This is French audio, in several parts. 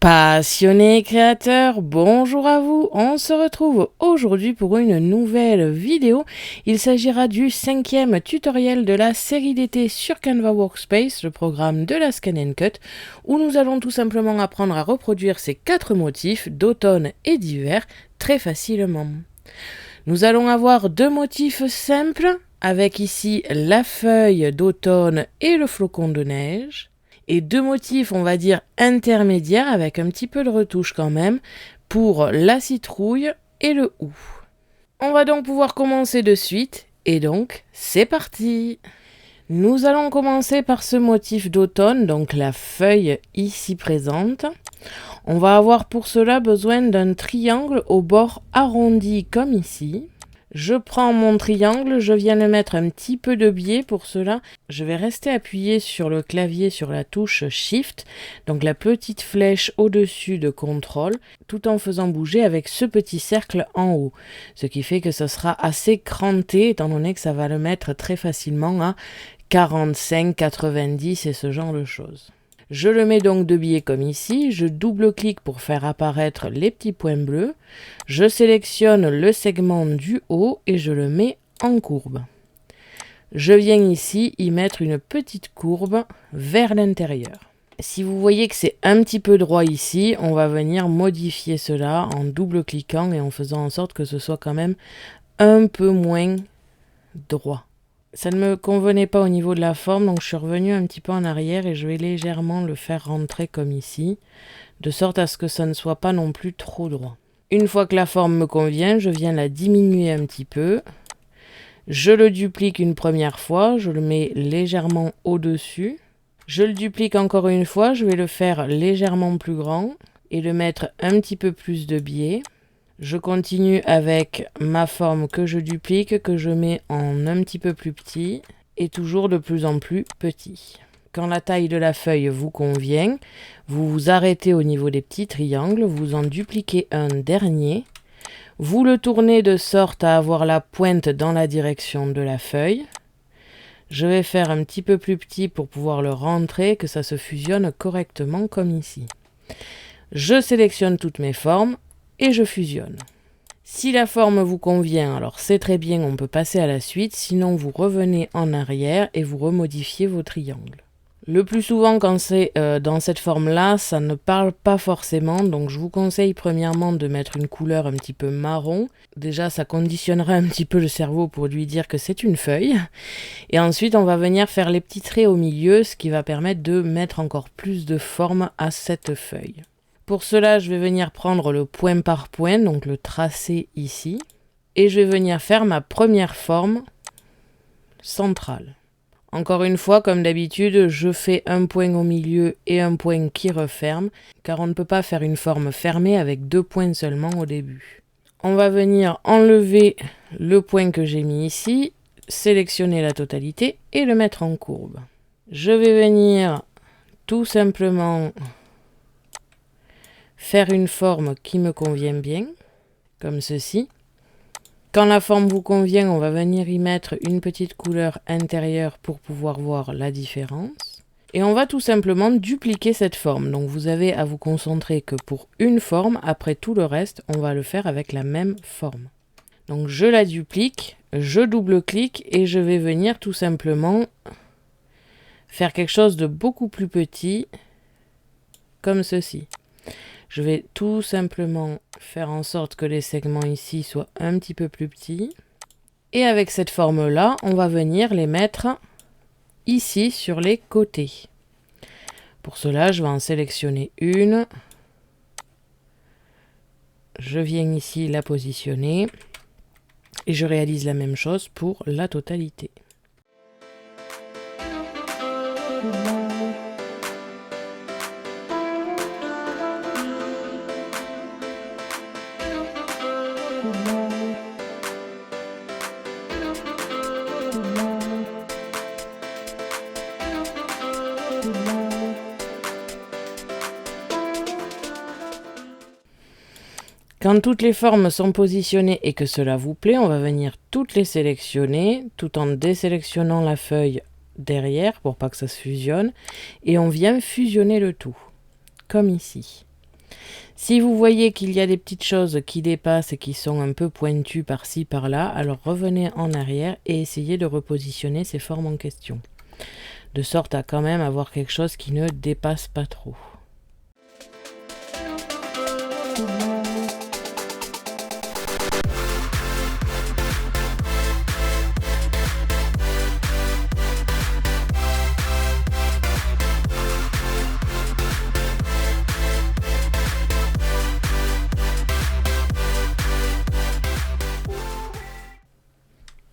Passionnés créateurs, bonjour à vous, on se retrouve aujourd'hui pour une nouvelle vidéo. Il s'agira du 5e tutoriel de la série d'été sur Canva Workspace, le programme de la Scan & Cut, où nous allons tout simplement apprendre à reproduire ces 4 motifs d'automne et d'hiver très facilement. Nous allons avoir 2 motifs simples, avec ici la feuille d'automne et le flocon de neige. Et 2 motifs, on va dire, intermédiaires, avec un petit peu de retouche quand même, pour la citrouille et le hou. On va donc pouvoir commencer de suite, et donc, c'est parti! Nous allons commencer par ce motif d'automne, donc la feuille ici présente. On va avoir pour cela besoin d'un triangle au bord arrondi comme ici. Je prends mon triangle, je viens de mettre un petit peu de biais pour cela. Je vais rester appuyé sur le clavier sur la touche Shift, donc la petite flèche au-dessus de Contrôle, tout en faisant bouger avec ce petit cercle en haut. Ce qui fait que ce sera assez cranté, étant donné que ça va le mettre très facilement à 45, 90 et ce genre de choses. Je le mets donc de biais comme ici, je double-clique pour faire apparaître les petits points bleus, je sélectionne le segment du haut et je le mets en courbe. Je viens ici y mettre une petite courbe vers l'intérieur. Si vous voyez que c'est un petit peu droit ici, on va venir modifier cela en double-cliquant et en faisant en sorte que ce soit quand même un peu moins droit. Ça ne me convenait pas au niveau de la forme, donc je suis revenue un petit peu en arrière et je vais légèrement le faire rentrer comme ici, de sorte à ce que ça ne soit pas non plus trop droit. Une fois que la forme me convient, je viens la diminuer un petit peu. Je le duplique une première fois, je le mets légèrement au-dessus. Je le duplique encore une fois, je vais le faire légèrement plus grand et le mettre un petit peu plus de biais. Je continue avec ma forme que je duplique, que je mets en un petit peu plus petit et toujours de plus en plus petit. Quand la taille de la feuille vous convient, vous vous arrêtez au niveau des petits triangles, vous en dupliquez un dernier, vous le tournez de sorte à avoir la pointe dans la direction de la feuille. Je vais faire un petit peu plus petit pour pouvoir le rentrer, que ça se fusionne correctement comme ici. Je sélectionne toutes mes formes et je fusionne. Si la forme vous convient, alors c'est très bien, on peut passer à la suite, sinon vous revenez en arrière et vous remodifiez vos triangles. Le plus souvent quand c'est dans cette forme-là, ça ne parle pas forcément, donc je vous conseille premièrement de mettre une couleur un petit peu marron. Déjà ça conditionnera un petit peu le cerveau pour lui dire que c'est une feuille. Et ensuite on va venir faire les petits traits au milieu, ce qui va permettre de mettre encore plus de forme à cette feuille. Pour cela, je vais venir prendre le point par point, donc le tracé ici, et je vais venir faire ma première forme centrale. Encore une fois, comme d'habitude, je fais un point au milieu et un point qui referme, car on ne peut pas faire une forme fermée avec 2 points seulement au début. On va venir enlever le point que j'ai mis ici, sélectionner la totalité et le mettre en courbe. Je vais venir tout simplement faire une forme qui me convient bien, comme ceci. Quand la forme vous convient, on va venir y mettre une petite couleur intérieure pour pouvoir voir la différence. Et on va tout simplement dupliquer cette forme. Donc vous avez à vous concentrer que pour une forme, après tout le reste, on va le faire avec la même forme. Donc je la duplique, je double-clique et je vais venir tout simplement faire quelque chose de beaucoup plus petit, comme ceci. Je vais tout simplement faire en sorte que les segments ici soient un petit peu plus petits. Et avec cette forme-là, on va venir les mettre ici sur les côtés. Pour cela, je vais en sélectionner une. Je viens ici la positionner. Et je réalise la même chose pour la totalité. Quand toutes les formes sont positionnées et que cela vous plaît, on va venir toutes les sélectionner tout en désélectionnant la feuille derrière pour pas que ça se fusionne. Et on vient fusionner le tout, comme ici. Si vous voyez qu'il y a des petites choses qui dépassent et qui sont un peu pointues par-ci par-là, alors revenez en arrière et essayez de repositionner ces formes en question, de sorte à quand même avoir quelque chose qui ne dépasse pas trop.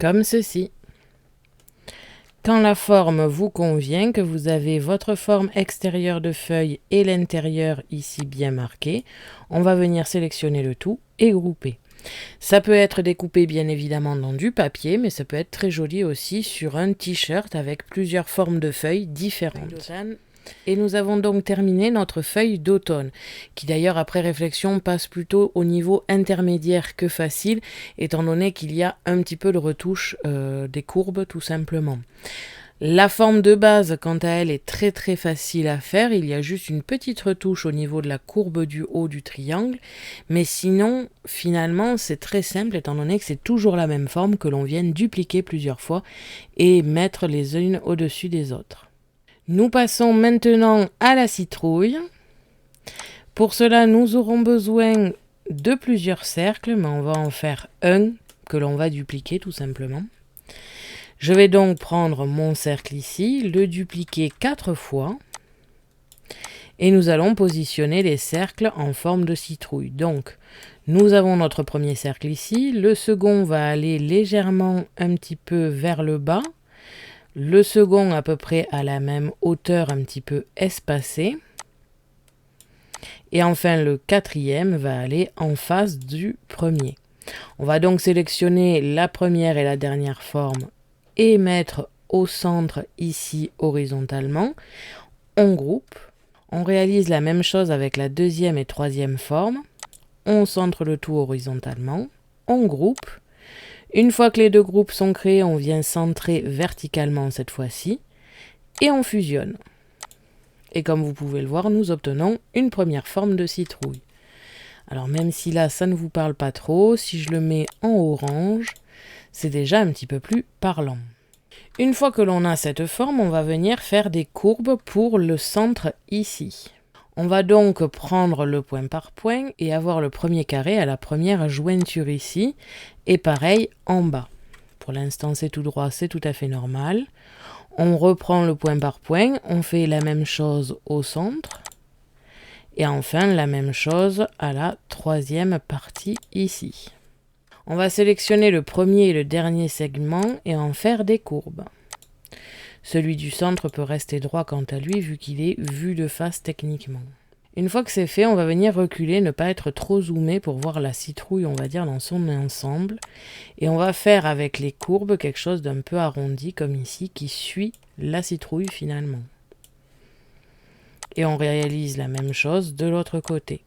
Comme ceci. Quand la forme vous convient, que vous avez votre forme extérieure de feuille et l'intérieur ici bien marqué, on va venir sélectionner le tout et grouper. Ça peut être découpé bien évidemment dans du papier, mais ça peut être très joli aussi sur un t-shirt avec plusieurs formes de feuilles différentes. Et nous avons donc terminé notre feuille d'automne, qui d'ailleurs après réflexion passe plutôt au niveau intermédiaire que facile, étant donné qu'il y a un petit peu de retouche des courbes tout simplement. La forme de base, quant à elle, est très très facile à faire, il y a juste une petite retouche au niveau de la courbe du haut du triangle, mais sinon, finalement, c'est très simple étant donné que c'est toujours la même forme que l'on vient dupliquer plusieurs fois et mettre les unes au-dessus des autres. Nous passons maintenant à la citrouille. Pour cela, nous aurons besoin de plusieurs cercles, mais on va en faire un que l'on va dupliquer tout simplement. Je vais donc prendre mon cercle ici, le dupliquer 4 fois et nous allons positionner les cercles en forme de citrouille. Donc, nous avons notre premier cercle ici, le second va aller légèrement un petit peu vers le bas, le second à peu près à la même hauteur, un petit peu espacé. Et enfin, le quatrième va aller en face du premier. On va donc sélectionner la première et la dernière forme et mettre au centre ici horizontalement. On groupe. On réalise la même chose avec la deuxième et troisième forme. On centre le tout horizontalement. On groupe. Une fois que les deux groupes sont créés, on vient centrer verticalement cette fois-ci et on fusionne. Et comme vous pouvez le voir, nous obtenons une première forme de citrouille. Alors même si là, ça ne vous parle pas trop, si je le mets en orange, c'est déjà un petit peu plus parlant. Une fois que l'on a cette forme, on va venir faire des courbes pour le centre ici. On va donc prendre le point par point et avoir le premier carré à la première jointure ici. Et pareil en bas. Pour l'instant, c'est tout droit, c'est tout à fait normal. On reprend le point par point, on fait la même chose au centre. Et enfin, la même chose à la troisième partie ici. On va sélectionner le premier et le dernier segment et en faire des courbes. Celui du centre peut rester droit quant à lui, vu qu'il est vu de face techniquement. Une fois que c'est fait, on va venir reculer, ne pas être trop zoomé pour voir la citrouille, on va dire, dans son ensemble. Et on va faire avec les courbes quelque chose d'un peu arrondi, comme ici, qui suit la citrouille finalement. Et on réalise la même chose de l'autre côté.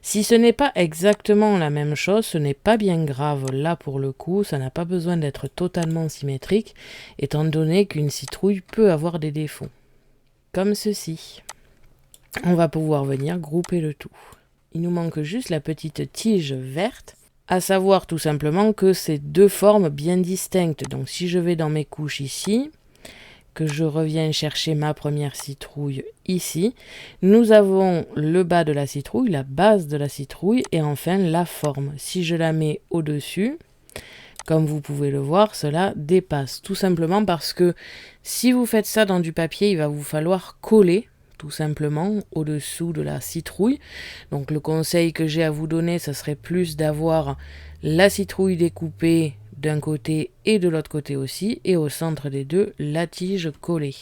Si ce n'est pas exactement la même chose, ce n'est pas bien grave. Là, pour le coup, ça n'a pas besoin d'être totalement symétrique, étant donné qu'une citrouille peut avoir des défauts. Comme ceci. On va pouvoir venir grouper le tout. Il nous manque juste la petite tige verte, à savoir tout simplement que c'est deux formes bien distinctes. Donc si je vais dans mes couches ici, que je reviens chercher ma première citrouille ici, nous avons le bas de la citrouille, la base de la citrouille et enfin la forme. Si je la mets au-dessus, comme vous pouvez le voir, cela dépasse. Tout simplement parce que si vous faites ça dans du papier, il va vous falloir coller tout simplement au-dessous de la citrouille. Donc le conseil que j'ai à vous donner, ça serait plus d'avoir la citrouille découpée d'un côté et de l'autre côté aussi, et au centre des deux, la tige collée.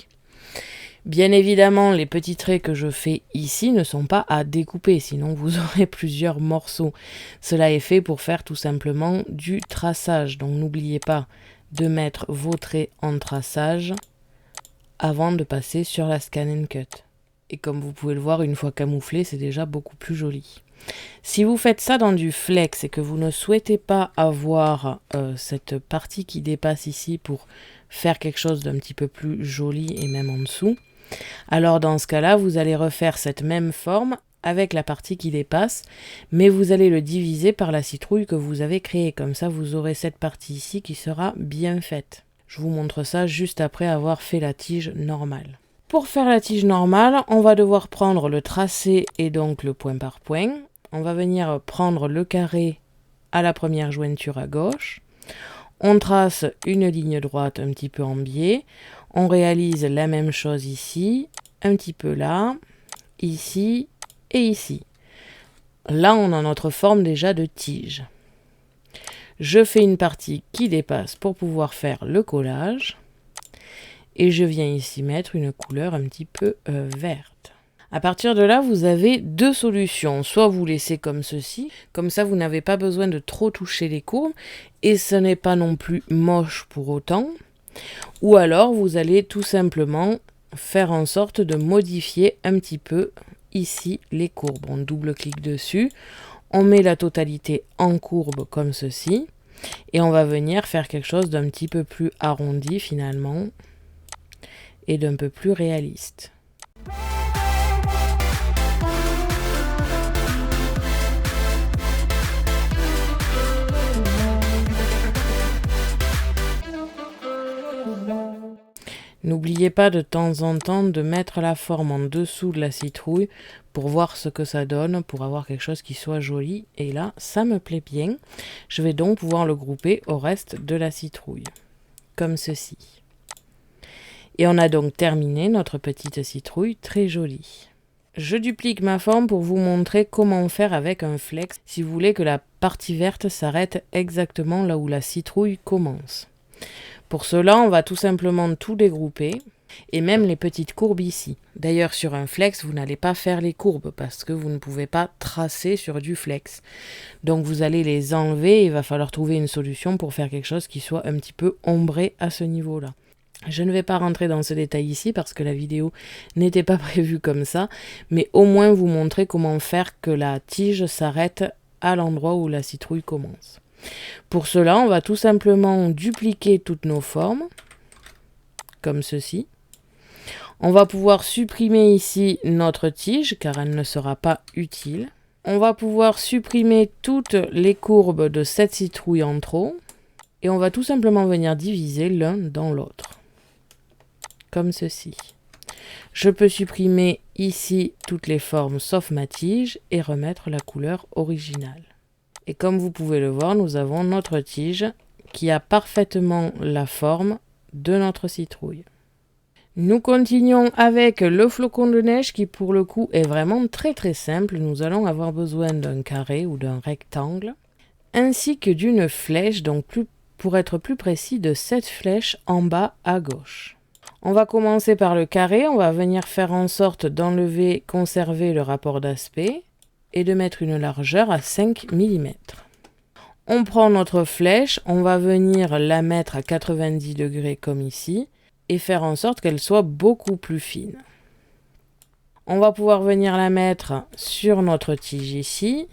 Bien évidemment, les petits traits que je fais ici ne sont pas à découper, sinon vous aurez plusieurs morceaux. Cela est fait pour faire tout simplement du traçage, donc n'oubliez pas de mettre vos traits en traçage avant de passer sur la Scan and Cut. Et comme vous pouvez le voir, une fois camouflé, c'est déjà beaucoup plus joli. Si vous faites ça dans du flex et que vous ne souhaitez pas avoir cette partie qui dépasse ici pour faire quelque chose d'un petit peu plus joli et même en dessous, alors dans ce cas-là, vous allez refaire cette même forme avec la partie qui dépasse, mais vous allez le diviser par la citrouille que vous avez créée. Comme ça, vous aurez cette partie ici qui sera bien faite. Je vous montre ça juste après avoir fait la tige normale. Pour faire la tige normale, on va devoir prendre le tracé et donc le point par point. On va venir prendre le carré à la première jointure à gauche. On trace une ligne droite un petit peu en biais. On réalise la même chose ici, un petit peu là, ici et ici. Là, on a notre forme déjà de tige. Je fais une partie qui dépasse pour pouvoir faire le collage. Et je viens ici mettre une couleur un petit peu verte. À partir de là, vous avez deux solutions. Soit vous laissez comme ceci, comme ça vous n'avez pas besoin de trop toucher les courbes et ce n'est pas non plus moche pour autant. Ou alors vous allez tout simplement faire en sorte de modifier un petit peu ici les courbes. On double-clique dessus, on met la totalité en courbe comme ceci et on va venir faire quelque chose d'un petit peu plus arrondi finalement et d'un peu plus réaliste. N'oubliez pas de temps en temps de mettre la forme en dessous de la citrouille pour voir ce que ça donne, pour avoir quelque chose qui soit joli. Et là, ça me plaît bien. Je vais donc pouvoir le grouper au reste de la citrouille, comme ceci. Et on a donc terminé notre petite citrouille très jolie. Je duplique ma forme pour vous montrer comment faire avec un flex si vous voulez que la partie verte s'arrête exactement là où la citrouille commence. Pour cela, on va tout simplement tout dégrouper et même les petites courbes ici. D'ailleurs, sur un flex, vous n'allez pas faire les courbes parce que vous ne pouvez pas tracer sur du flex. Donc vous allez les enlever et il va falloir trouver une solution pour faire quelque chose qui soit un petit peu ombré à ce niveau-là. Je ne vais pas rentrer dans ce détail ici parce que la vidéo n'était pas prévue comme ça, mais au moins vous montrer comment faire que la tige s'arrête à l'endroit où la citrouille commence. Pour cela, on va tout simplement dupliquer toutes nos formes, comme ceci. On va pouvoir supprimer ici notre tige, car elle ne sera pas utile. On va pouvoir supprimer toutes les courbes de cette citrouille en trop. Et on va tout simplement venir diviser l'un dans l'autre, comme ceci. Je peux supprimer ici toutes les formes sauf ma tige et remettre la couleur originale. Et comme vous pouvez le voir, nous avons notre tige qui a parfaitement la forme de notre citrouille. Nous continuons avec le flocon de neige qui pour le coup est vraiment très très simple. Nous allons avoir besoin d'un carré ou d'un rectangle ainsi que d'une flèche, donc pour être plus précis de cette flèche en bas à gauche. On va commencer par le carré, on va venir faire en sorte d'enlever, conserver le rapport d'aspect et de mettre une largeur à 5 mm. On prend notre flèche, on va venir la mettre à 90 degrés comme ici et faire en sorte qu'elle soit beaucoup plus fine. On va pouvoir venir la mettre sur notre tige ici,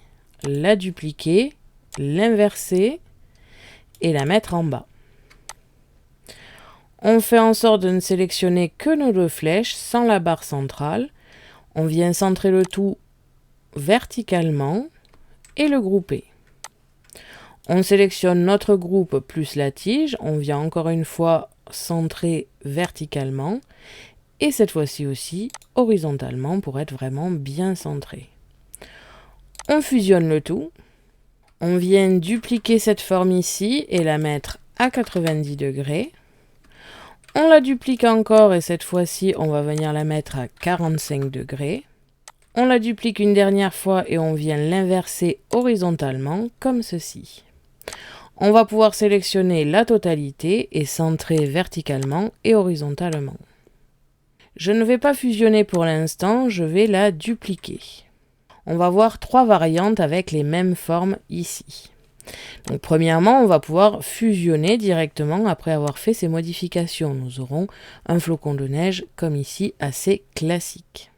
la dupliquer, l'inverser et la mettre en bas. On fait en sorte de ne sélectionner que nos deux flèches sans la barre centrale. On vient centrer le tout verticalement et le grouper. On sélectionne notre groupe plus la tige, on vient encore une fois centrer verticalement et cette fois-ci aussi horizontalement pour être vraiment bien centré. On fusionne le tout, on vient dupliquer cette forme ici et la mettre à 90 degrés. On la duplique encore et cette fois-ci on va venir la mettre à 45 degrés. On la duplique une dernière fois et on vient l'inverser horizontalement comme ceci. On va pouvoir sélectionner la totalité et centrer verticalement et horizontalement. Je ne vais pas fusionner pour l'instant, je vais la dupliquer. On va voir trois variantes avec les mêmes formes ici. Donc premièrement, on va pouvoir fusionner directement après avoir fait ces modifications. Nous aurons un flocon de neige comme ici assez classique.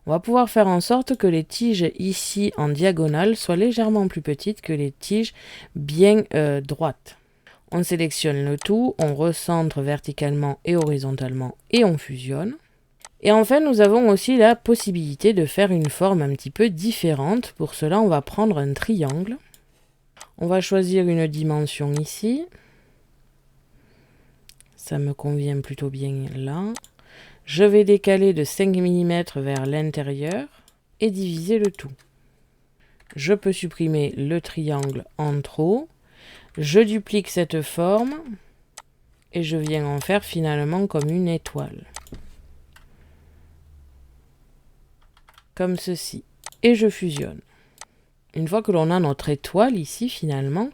On va pouvoir faire en sorte que les tiges ici en diagonale soient légèrement plus petites que les tiges bien droites. On sélectionne le tout, on recentre verticalement et horizontalement et on fusionne. Et enfin, nous avons aussi la possibilité de faire une forme un petit peu différente. Pour cela, on va prendre un triangle. On va choisir une dimension ici. Ça me convient plutôt bien là. Je vais décaler de 5 mm vers l'intérieur et diviser le tout. Je peux supprimer le triangle en trop. Je duplique cette forme et je viens en faire finalement comme une étoile. Comme ceci. Et je fusionne. Une fois que l'on a notre étoile ici finalement,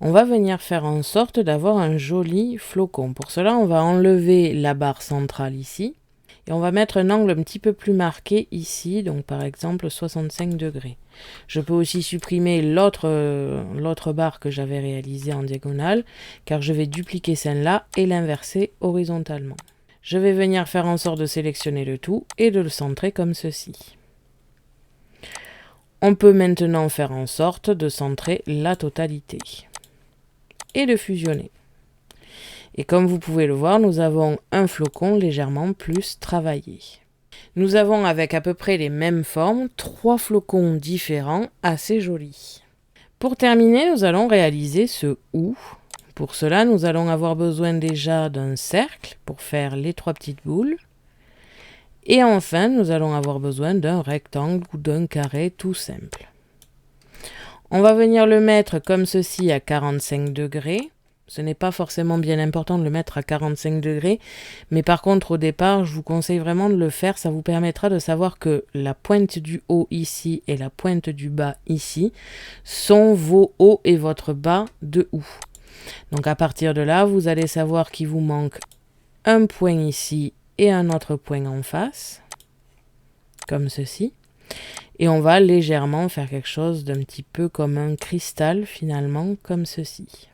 on va venir faire en sorte d'avoir un joli flocon. Pour cela, on va enlever la barre centrale ici et on va mettre un angle un petit peu plus marqué ici, donc par exemple 65 degrés. Je peux aussi supprimer l'autre barre que j'avais réalisée en diagonale, car je vais dupliquer celle-là et l'inverser horizontalement. Je vais venir faire en sorte de sélectionner le tout et de le centrer comme ceci. On peut maintenant faire en sorte de centrer la totalité et de fusionner. Et comme vous pouvez le voir, nous avons un flocon légèrement plus travaillé. Nous avons avec à peu près les mêmes formes, 3 flocons différents assez jolis. Pour terminer, nous allons réaliser ce OU. Pour cela, nous allons avoir besoin déjà d'un cercle pour faire les 3 petites boules. Et enfin, nous allons avoir besoin d'un rectangle ou d'un carré tout simple. On va venir le mettre comme ceci à 45 degrés. Ce n'est pas forcément bien important de le mettre à 45 degrés, mais par contre au départ, je vous conseille vraiment de le faire. Ça vous permettra de savoir que la pointe du haut ici et la pointe du bas ici sont vos hauts et votre bas de OU. Donc à partir de là, vous allez savoir qu'il vous manque un point ici et un autre point en face, comme ceci. Et on va légèrement faire quelque chose d'un petit peu comme un cristal finalement, comme ceci.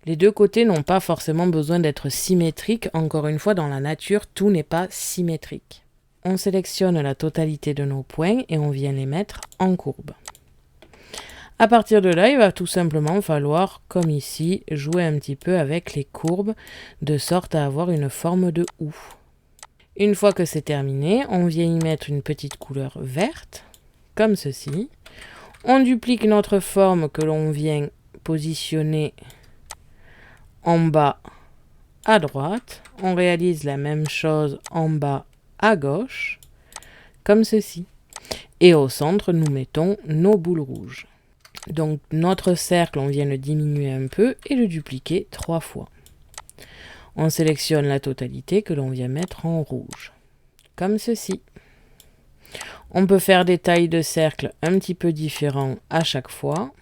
Les deux côtés n'ont pas forcément besoin d'être symétriques. Encore une fois, dans la nature, tout n'est pas symétrique. On sélectionne la totalité de nos points et on vient les mettre en courbe. À partir de là, il va tout simplement falloir, comme ici, jouer un petit peu avec les courbes, de sorte à avoir une forme de OU. Une fois que c'est terminé, on vient y mettre une petite couleur verte, comme ceci. On duplique notre forme que l'on vient positionner en bas à droite. On réalise la même chose en bas à gauche, comme ceci. Et au centre, nous mettons nos boules rouges. Donc notre cercle, on vient le diminuer un peu et le dupliquer 3 fois. On sélectionne la totalité que l'on vient mettre en rouge, comme ceci. On peut faire des tailles de cercle un petit peu différents à chaque fois.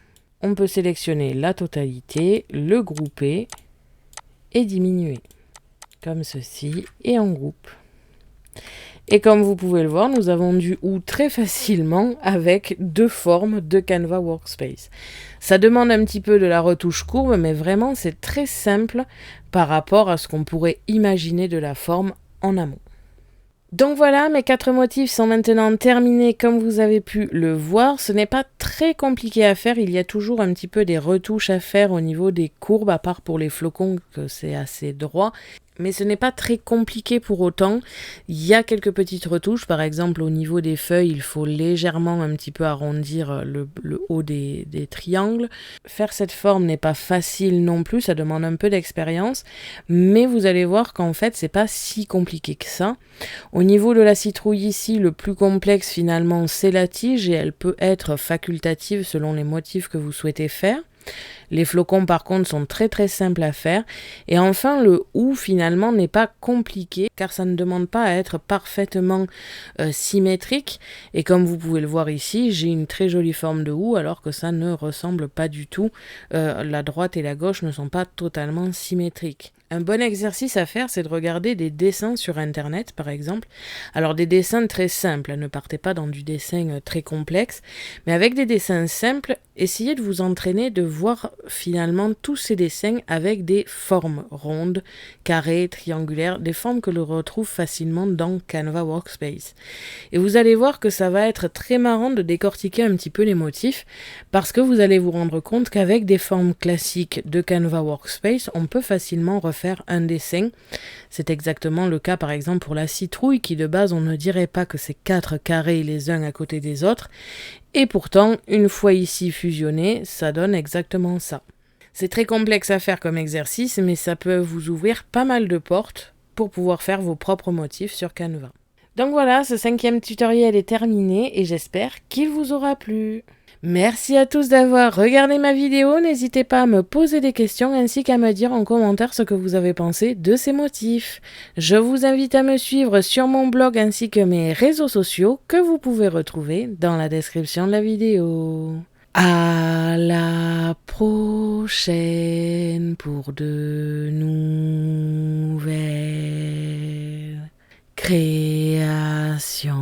On peut sélectionner la totalité, le grouper et diminuer, comme ceci, et on groupe. Et comme vous pouvez le voir, nous avons du OU très facilement avec 2 formes de Canva Workspace. Ça demande un petit peu de la retouche courbe, mais vraiment c'est très simple par rapport à ce qu'on pourrait imaginer de la forme en amont. Donc voilà, mes 4 motifs sont maintenant terminés comme vous avez pu le voir. Ce n'est pas très compliqué à faire, il y a toujours un petit peu des retouches à faire au niveau des courbes, à part pour les flocons que c'est assez droit. Mais ce n'est pas très compliqué pour autant. Il y a quelques petites retouches, par exemple au niveau des feuilles, il faut légèrement un petit peu arrondir le haut des triangles. Faire cette forme n'est pas facile non plus, ça demande un peu d'expérience, mais vous allez voir qu'en fait c'est pas si compliqué que ça. Au niveau de la citrouille ici, le plus complexe finalement c'est la tige et elle peut être facultative selon les motifs que vous souhaitez faire. Les flocons par contre sont très très simples à faire. Et enfin le OU finalement n'est pas compliqué car ça ne demande pas à être parfaitement symétrique. Et comme vous pouvez le voir ici, j'ai une très jolie forme de OU alors que ça ne ressemble pas du tout. La droite et la gauche ne sont pas totalement symétriques. Un bon exercice à faire, c'est de regarder des dessins sur internet par exemple. Alors des dessins très simples, ne partez pas dans du dessin très complexe, mais avec des dessins simples, essayez de vous entraîner de voir finalement tous ces dessins avec des formes rondes, carrées, triangulaires, des formes que l'on retrouve facilement dans Canva Workspace. Et vous allez voir que ça va être très marrant de décortiquer un petit peu les motifs parce que vous allez vous rendre compte qu'avec des formes classiques de Canva Workspace, on peut facilement refaire faire un dessin. C'est exactement le cas par exemple pour la citrouille qui de base on ne dirait pas que c'est 4 carrés les uns à côté des autres. Et pourtant, une fois ici fusionné, ça donne exactement ça. C'est très complexe à faire comme exercice, mais ça peut vous ouvrir pas mal de portes pour pouvoir faire vos propres motifs sur Canva. Donc voilà, ce 5e tutoriel est terminé et j'espère qu'il vous aura plu. Merci à tous d'avoir regardé ma vidéo, n'hésitez pas à me poser des questions ainsi qu'à me dire en commentaire ce que vous avez pensé de ces motifs. Je vous invite à me suivre sur mon blog ainsi que mes réseaux sociaux que vous pouvez retrouver dans la description de la vidéo. À la prochaine pour de nouvelles créations.